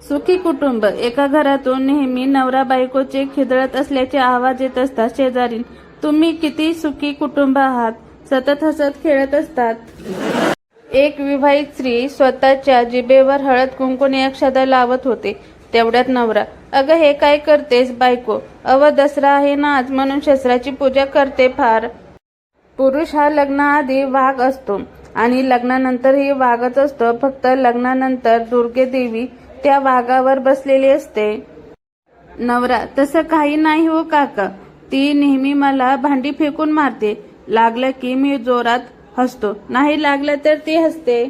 सुखी कुटुंब. एका घरातून नेहमी नवरा बायकोचे खिदळत असल्याचे आवाज येत असतात शेजारील. तुम्ही किती सुखी कुटुंब आहात. सतत हसत खेळत असतात. एक विवाहित स्त्री स्वतःच्या जिभेवर हळद कुंकूने अक्षता लावत होते. तेवढ्यात नवरा, अगं हे काय करतेस बायको. दसरा आहे ना आज, म्हणून शस्त्राची पूजा करते फार. पुरुष हा लग्नाआधी वाघ असतो आणि लग्नानंतरही वाघच असतो. फक्त लग्नानंतर दुर्गे देवी त्या वाघावर बसलेली असते. नवरा, तसं काही नाही हो काका. ती नेहमी मला भांडी फेकून मारते. लागलं की मी जोरात हसतो, नाही लागलं तर ती हसते.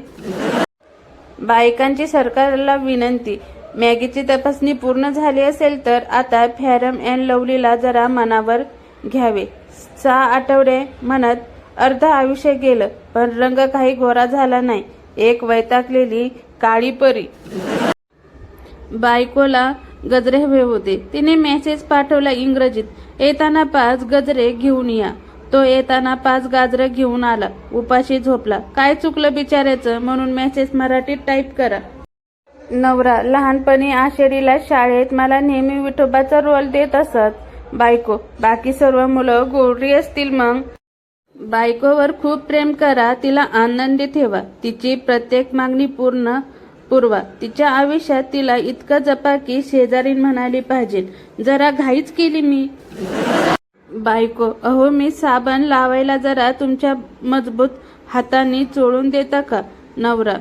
बायकांची सरकारला विनंती. मॅगीची तपासणी पूर्ण झाली असेल तर आता फेअरम अँड लवलीला जरा मनावर घ्यावे. 6 आठवडे म्हणत अर्ध आयुष्य गेलं, पण रंग काही गोरा झाला नाही. एक वैतागलेली काळी परी. बायकोला गजरे हवे होते. तिने मेसेज पाठवला इंग्रजीत, येताना 5 गजरे घेऊन या. तो येताना 5 गाजरं घेऊन आला. उपाशी झोपला. काय चुकलं बिचाऱ्याचं, म्हणून मेसेज मराठीत टाईप करा. नवरा, लहानपणी आषाढीला शाळेत मला नेहमी विठोबाचा रोल देत असत. बायको, बाकी सर्व मुलं गोरी असतील मग. बायकोवर खूप प्रेम करा, तिला आनंदी ठेवा, तिची प्रत्येक मागणी पुरवा. तिच्या आयुष्यात तिला इतकं जपा की शेजारीण म्हणाली पाहिजे, जरा घाईच केली मी. बायको, अहो मी साबण लावायला जरा तुमच्या मजबूत हातांनी चोळून देता का. नवरा,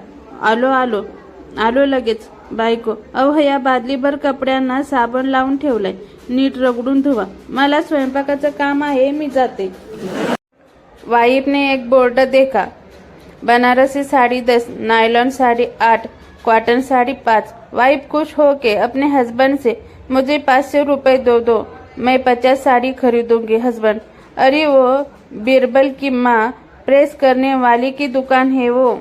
आलो लगेच. बायको, अहो या बादलीभर कपड्यांना साबण लावून ठेवलाय, नीट रगडून धुवा. मला स्वयंपाकाचं काम आहे, मी जाते. वाइफ ने एक बोर्ड देखा, Banarasi sari 10, nylon sari 8, cotton sari 5। Wife खुश हो के अपने हस्बैंड से, मुझे 500 रुपए दो, मैं 50 साड़ी खरीदूंगी। हस्बैंड, अरे वो बीरबल की माँ, प्रेस करने वाली की दुकान है वो।